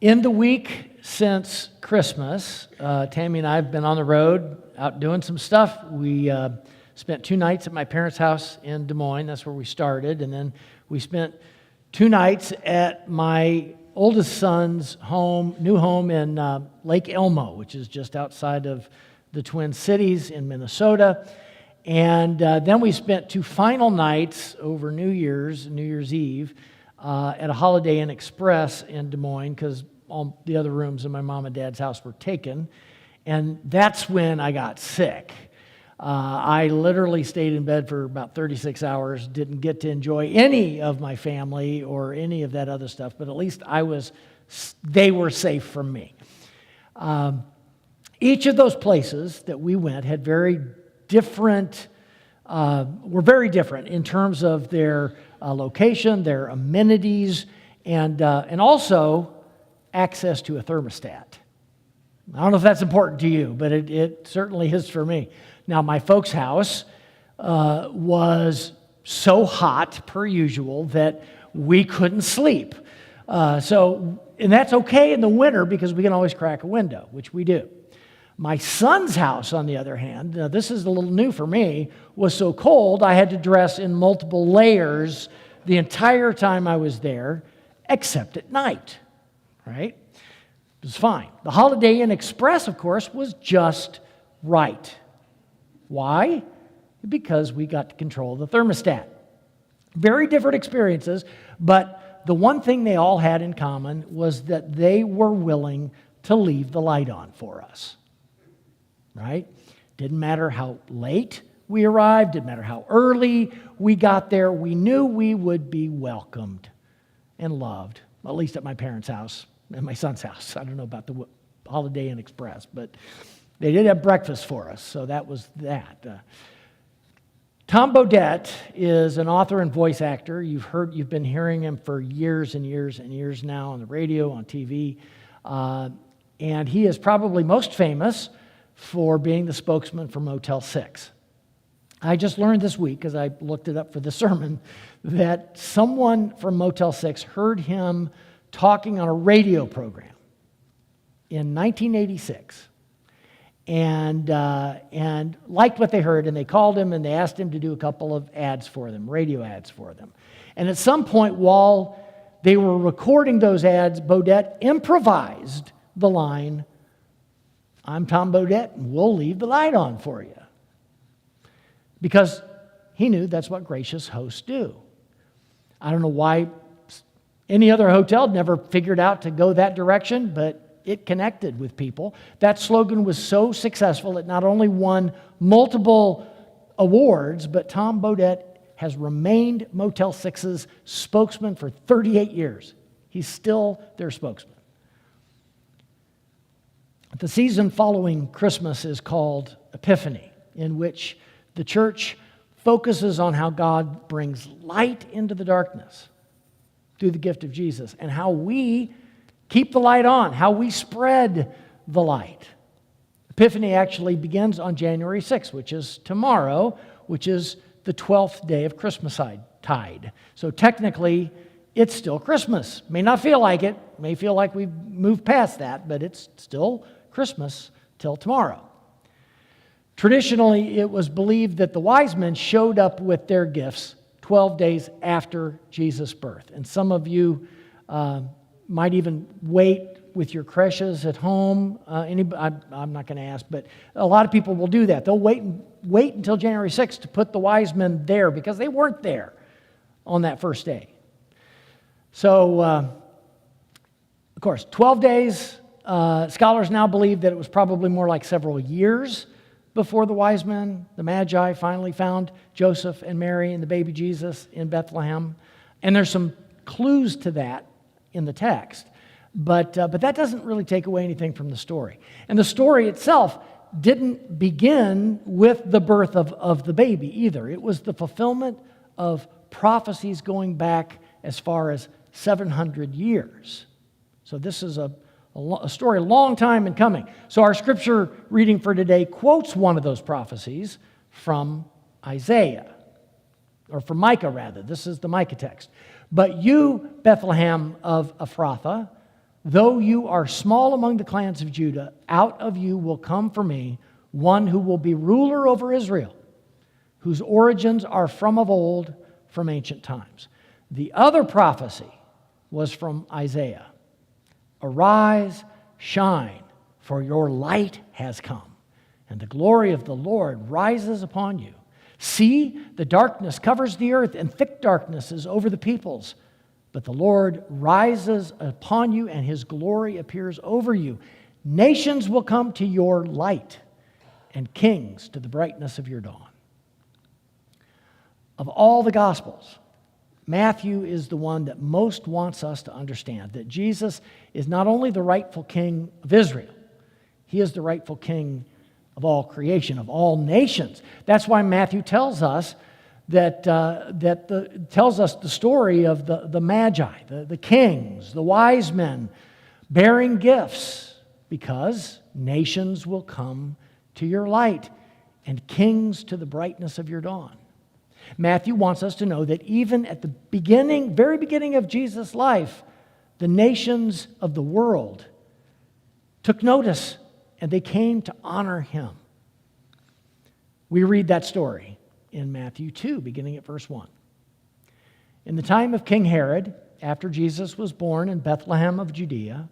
In the week since Christmas, Tammy and I have been on the road out doing some stuff. We spent 2 nights at my parents' house in Des Moines. That's where we started. And then we spent 2 nights at my oldest son's new home in Lake Elmo, which is just outside of the Twin Cities in Minnesota. And then we spent 2 final nights over New Year's Eve, at a Holiday Inn Express in Des Moines because all the other rooms in my mom and dad's house were taken. And that's when I got sick. I literally stayed in bed for about 36 hours, didn't get to enjoy any of my family or any of that other stuff, but at least they were safe from me. Each of those places that we went had were very different in terms of their location, their amenities, and also access to a thermostat. I don't know if that's important to you, but it certainly is for me. Now, my folks' house was so hot, per usual, that we couldn't sleep. And that's okay in the winter because we can always crack a window, which we do. My son's house, on the other hand, now this is a little new for me, was so cold I had to dress in multiple layers the entire time I was there, except at night, right? It was fine. The Holiday Inn Express, of course, was just right. Why? Because we got to control the thermostat. Very different experiences, but the one thing they all had in common was that they were willing to leave the light on for us. Right? Didn't matter how late we arrived, didn't matter how early we got there, we knew we would be welcomed and loved, at least at my parents' house and my son's house. I don't know about the Holiday Inn Express, but they did have breakfast for us, so that was that. Tom Bodett is an author and voice actor. You've been hearing him for years and years and years now on the radio, on TV, and he is probably most famous for being the spokesman for Motel 6. I just learned this week, because I looked it up for the sermon, that someone from Motel 6 heard him talking on a radio program in 1986 and liked what they heard, and they called him and they asked him to do a couple of ads for them, radio ads for them. And at some point while they were recording those ads, Bodett improvised the line, "I'm Tom Bodett, and we'll leave the light on for you." Because he knew that's what gracious hosts do. I don't know why any other hotel never figured out to go that direction, but it connected with people. That slogan was so successful it not only won multiple awards, but Tom Bodett has remained Motel 6's spokesman for 38 years. He's still their spokesman. The season following Christmas is called Epiphany, in which the church focuses on how God brings light into the darkness through the gift of Jesus, and how we keep the light on, how we spread the light. Epiphany actually begins on January 6th, which is tomorrow, which is the 12th day of Christmastide. So technically, it's still Christmas. May not feel like it, may feel like we've moved past that, but it's still Christmas till tomorrow. Traditionally, it was believed that the wise men showed up with their gifts 12 days after Jesus' birth. And some of you might even wait with your creches at home. I'm not going to ask, but a lot of people will do that. They'll wait until January 6th to put the wise men there because they weren't there on that first day. So, of course, 12 days. Scholars now believe that it was probably more like several years before the wise men, the Magi, finally found Joseph and Mary and the baby Jesus in Bethlehem. And there's some clues to that in the text. But that doesn't really take away anything from the story. And the story itself didn't begin with the birth of the baby either. It was the fulfillment of prophecies going back as far as 700 years. So this is a story a long time in coming. So our scripture reading for today quotes one of those prophecies from Isaiah, or from Micah rather. This is the Micah text. "But you, Bethlehem of Ephrathah, Though you are small among the clans of Judah, out of you will come for me one who will be ruler over Israel, whose origins are from of old, from ancient times. The other prophecy was from Isaiah. Arise, shine, for your light has come, and the glory of the Lord rises upon you. See, the darkness covers the earth, and thick darkness is over the peoples. But the Lord rises upon you, and his glory appears over you. Nations will come to your light, and kings to the brightness of your dawn. Of all the Gospels, Matthew is the one that most wants us to understand that Jesus is not only the rightful king of Israel, he is the rightful king of all creation, of all nations. That's why Matthew tells us tells us the story of the Magi, the kings, the wise men, bearing gifts, because nations will come to your light, and kings to the brightness of your dawn. Matthew wants us to know that even at the very beginning of Jesus' life, the nations of the world took notice, and they came to honor him. We read that story in Matthew 2, beginning at verse 1. In the time of King Herod, after Jesus was born in Bethlehem of Judea,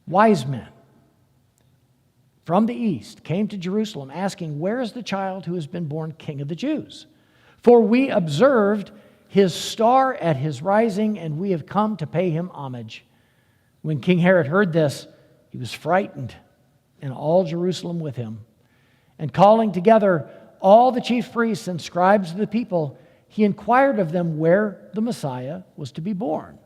wise men from the east came to Jerusalem asking, "Where is the child who has been born King of the Jews? For we observed his star at his rising, and we have come to pay him homage." When King Herod heard this, he was frightened, and all Jerusalem with him. And calling together all the chief priests and scribes of the people, he inquired of them where the Messiah was to be born.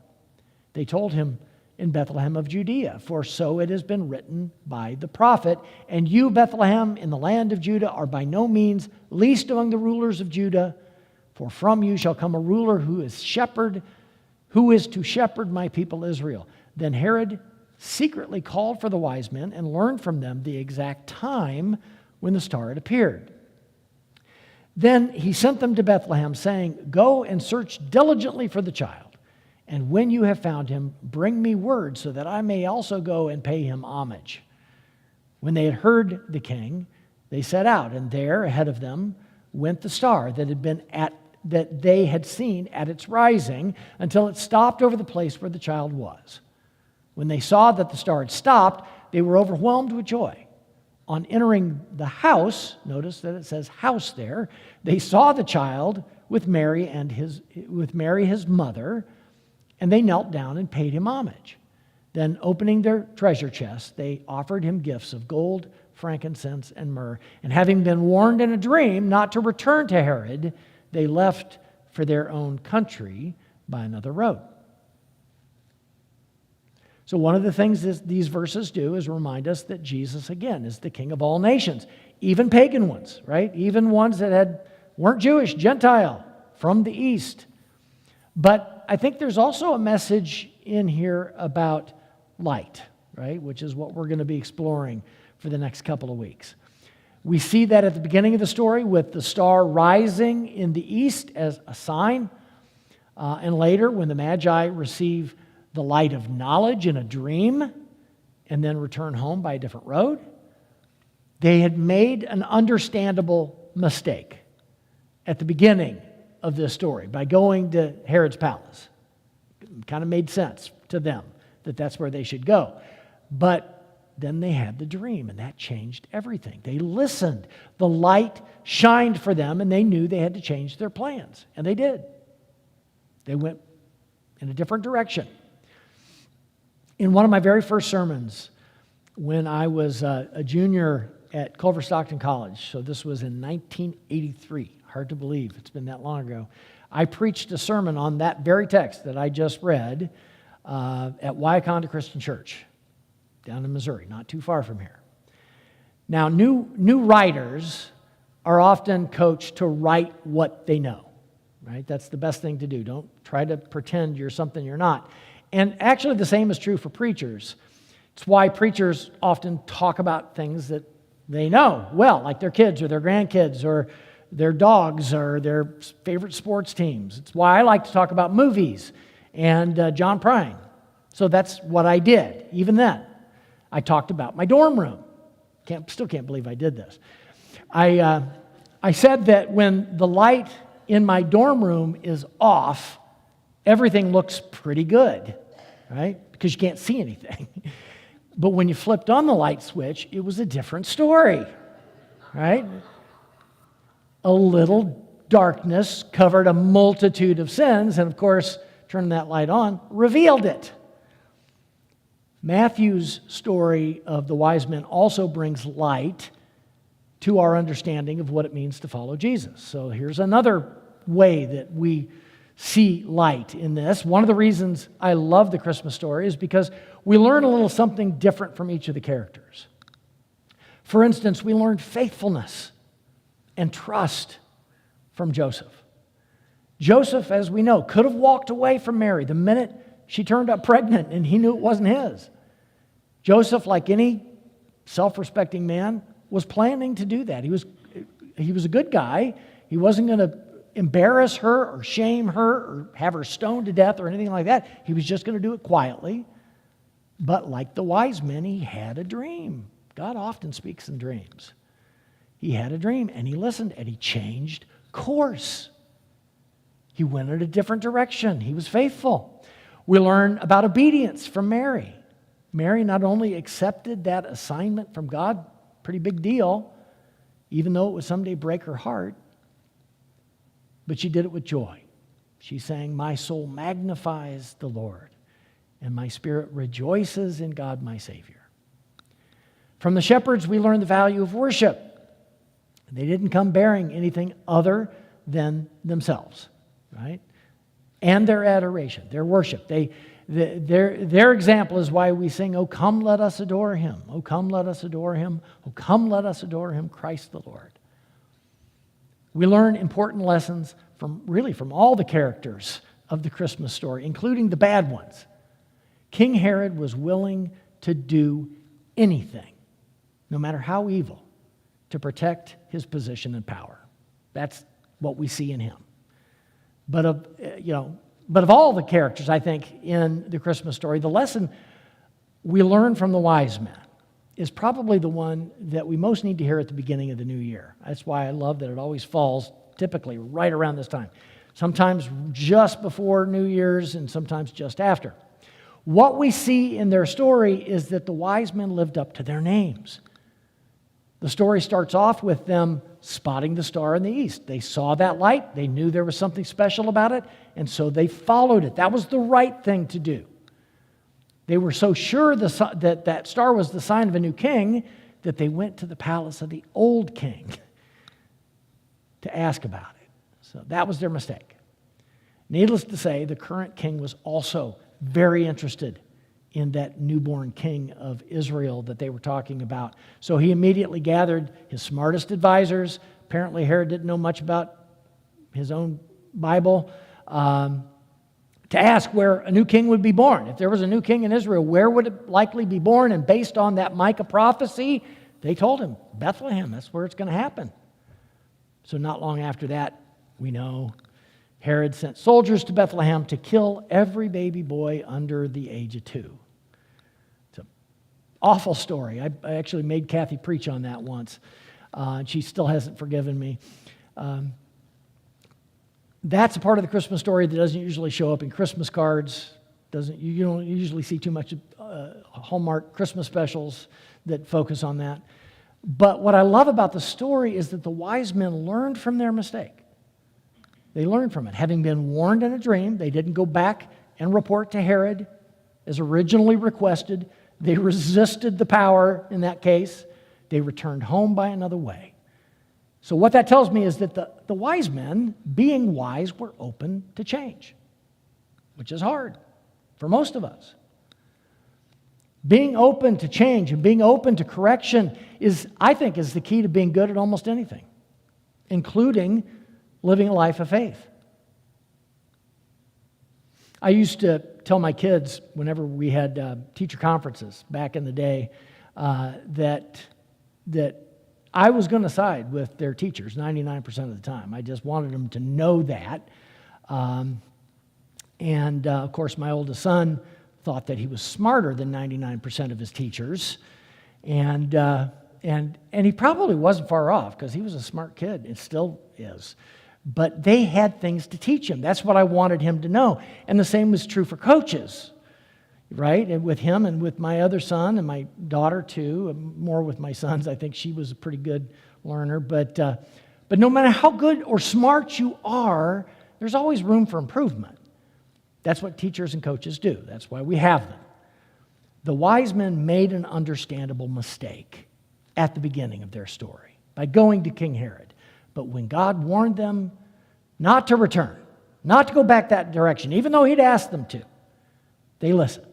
They told him, "In Bethlehem of Judea, for so it has been written by the prophet, and you, Bethlehem, in the land of Judah, are by no means least among the rulers of Judah, for from you shall come a ruler who is to shepherd my people Israel." Then Herod secretly called for the wise men and learned from them the exact time when the star had appeared. Then he sent them to Bethlehem, saying, "Go and search diligently for the child, and when you have found him, bring me word so that I may also go and pay him homage." When they had heard the king, they set out, and there ahead of them went the star that they had seen at its rising, until it stopped over the place where the child was. When they saw that the star had stopped, they were overwhelmed with joy. On entering the house, notice that it says house there, they saw the child with Mary his mother, and they knelt down and paid him homage. Then, opening their treasure chests, they offered him gifts of gold, frankincense, and myrrh. And having been warned in a dream not to return to Herod, they left for their own country by another road. So one of the things these verses do is remind us that Jesus, again, is the King of all nations, even pagan ones, right? Even ones that weren't Jewish, Gentile, from the east. But I think there's also a message in here about light, right? Which is what we're going to be exploring for the next couple of weeks. We see that at the beginning of the story with the star rising in the east as a sign. And later, when the Magi receive the light of knowledge in a dream and then return home by a different road, they had made an understandable mistake at the beginning of this story by going to Herod's palace. It kind of made sense to them that that's where they should go. But then they had the dream, and that changed everything. They listened. The light shined for them, and they knew they had to change their plans. And they did. They went in a different direction. In one of my very first sermons, when I was a junior at Culver Stockton College, so this was in 1983, hard to believe, it's been that long ago, I preached a sermon on that very text that I just read at Wauconda Christian Church down in Missouri, not too far from here. Now, new writers are often coached to write what they know, right? That's the best thing to do. Don't try to pretend you're something you're not. And actually, the same is true for preachers. It's why preachers often talk about things that they know well, like their kids or their grandkids or their dogs or their favorite sports teams. It's why I like to talk about movies and John Prine, So that's what I did. Even then, I talked about my dorm room. Still can't believe I did this. I said that when the light in my dorm room is off, everything looks pretty good, right? Because you can't see anything. But when you flipped on the light switch, it was a different story, right? A little darkness covered a multitude of sins, and of course, turning that light on revealed it. Matthew's story of the wise men also brings light to our understanding of what it means to follow Jesus. So here's another way that we see light in this. One of the reasons I love the Christmas story is because we learn a little something different from each of the characters. For instance, we learned faithfulness and trust from Joseph. Joseph, as we know, could have walked away from Mary the minute she turned up pregnant and he knew it wasn't his. Joseph, like any self-respecting man, was planning to do that. He was a good guy. He wasn't going to embarrass her or shame her or have her stoned to death or anything like that. He was just going to do it quietly. But like the wise men, he had a dream. God often speaks in dreams. He had a dream and he listened and he changed course. He went in a different direction. He was faithful. We learn about obedience from Mary. Mary not only accepted that assignment from God, pretty big deal, even though it would someday break her heart, but she did it with joy. She sang, "My soul magnifies the Lord, and my spirit rejoices in God my Savior." From the shepherds, we learn the value of worship. They didn't come bearing anything other than themselves, right? And their adoration, their worship. Their example is why we sing, "Oh, come, let us adore him. Oh, come, let us adore him. Oh, come, let us adore him, Christ the Lord." We learn important lessons from all the characters of the Christmas story, including the bad ones. King Herod was willing to do anything, no matter how evil, to protect his position and power. That's what we see in him. But of all the characters, I think, in the Christmas story, the lesson we learn from the wise men is probably the one that we most need to hear at the beginning of the new year. That's why I love that it always falls typically right around this time. Sometimes just before New Year's and sometimes just after. What we see in their story is that the wise men lived up to their names. The story starts off with them spotting the star in the east. They saw that light. They knew there was something special about it, and so they followed it. That was the right thing to do. They were so sure that star was the sign of a new king that they went to the palace of the old king to ask about it. So that was their mistake. Needless to say, the current king was also very interested in that newborn king of Israel that they were talking about. So he immediately gathered his smartest advisors. Apparently Herod didn't know much about his own Bible, to ask where a new king would be born. If there was a new king in Israel, where would it likely be born? And based on that Micah prophecy, they told him, Bethlehem, that's where it's going to happen. So not long after that, we know Herod sent soldiers to Bethlehem to kill every baby boy under the age of 2. It's an awful story. I actually made Kathy preach on that once, and she still hasn't forgiven me. That's a part of the Christmas story that doesn't usually show up in Christmas cards. You don't usually see too much Hallmark Christmas specials that focus on that. But what I love about the story is that the wise men learned from their mistake. They learned from it. Having been warned in a dream, they didn't go back and report to Herod as originally requested. They resisted the power in that case. They returned home by another way. So what that tells me is that the wise men, being wise, were open to change, which is hard for most of us. Being open to change and being open to correction I think, is the key to being good at almost anything, including living a life of faith. I used to tell my kids whenever we had teacher conferences back in the day that I was going to side with their teachers 99% of the time. I just wanted them to know that. Of course, my oldest son thought that he was smarter than 99% of his teachers. And he probably wasn't far off because he was a smart kid. It still is. But they had things to teach him. That's what I wanted him to know. And the same was true for coaches, right? And with him and with my other son and my daughter too, more with my sons. I think she was a pretty good learner. But no matter how good or smart you are, there's always room for improvement. That's what teachers and coaches do. That's why we have them. The wise men made an understandable mistake at the beginning of their story by going to King Herod. But when God warned them not to return, not to go back that direction, even though he'd asked them to, they listened.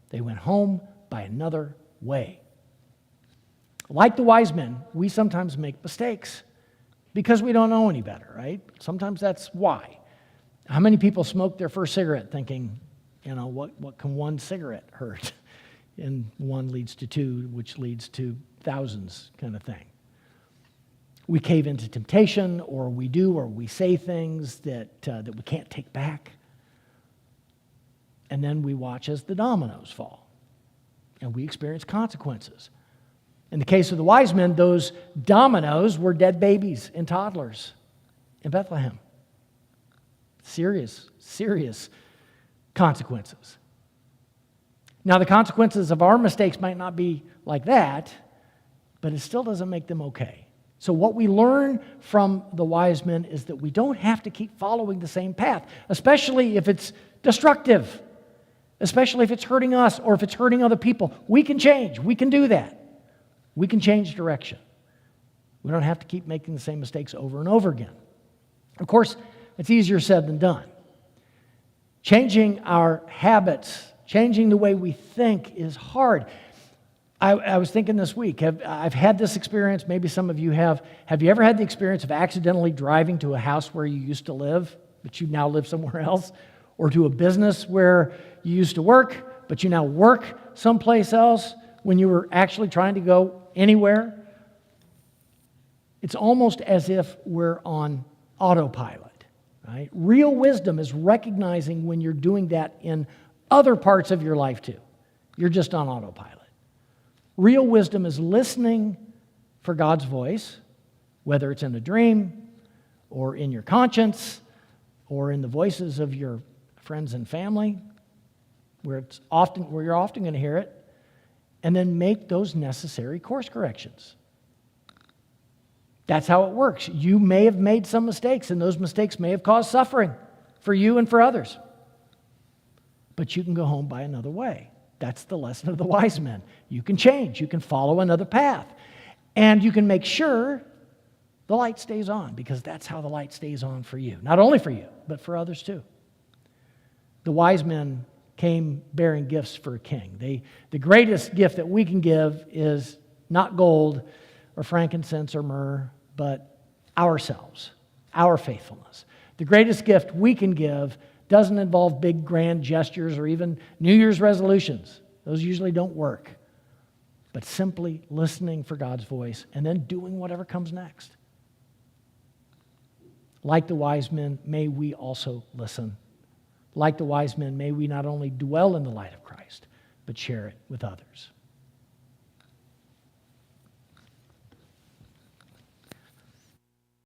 They went home by another way. Like the wise men, we sometimes make mistakes because we don't know any better, right? Sometimes that's why. How many people smoke their first cigarette thinking, what can one cigarette hurt? And one leads to two, which leads to thousands kind of thing. We cave into temptation, or we say things that we can't take back. And then we watch as the dominoes fall, and we experience consequences. In the case of the wise men, those dominoes were dead babies and toddlers in Bethlehem. Serious, serious consequences. Now, the consequences of our mistakes might not be like that, but it still doesn't make them okay. So what we learn from the wise men is that we don't have to keep following the same path, especially if it's destructive, especially if it's hurting us or if it's hurting other people. We can change. We can do that. We can change direction. We don't have to keep making the same mistakes over and over again. Of course, it's easier said than done. Changing our habits, changing the way we think is hard. I was thinking this week, I've had this experience, maybe some of you have. Have you ever had the experience of accidentally driving to a house where you used to live, but you now live somewhere else? Or to a business where you used to work, but you now work someplace else when you were actually trying to go anywhere? It's almost as if we're on autopilot, right? Real wisdom is recognizing when you're doing that in other parts of your life too. You're just on autopilot. Real wisdom is listening for God's voice, whether it's in a dream or in your conscience or in the voices of your friends and family, where you're often going to hear it, and then make those necessary course corrections. That's how it works. You may have made some mistakes, and those mistakes may have caused suffering for you and for others. But you can go home by another way. That's the lesson of the wise men. You can change. You can follow another path. And you can make sure the light stays on, because that's how the light stays on for you. Not only for you, but for others too. The wise men came bearing gifts for a king. The greatest gift that we can give is not gold or frankincense or myrrh, but ourselves, our faithfulness. The greatest gift we can give doesn't involve big grand gestures or even New Year's resolutions. Those usually don't work. But simply listening for God's voice and then doing whatever comes next. Like the wise men, may we also listen. Like the wise men, may we not only dwell in the light of Christ, but share it with others.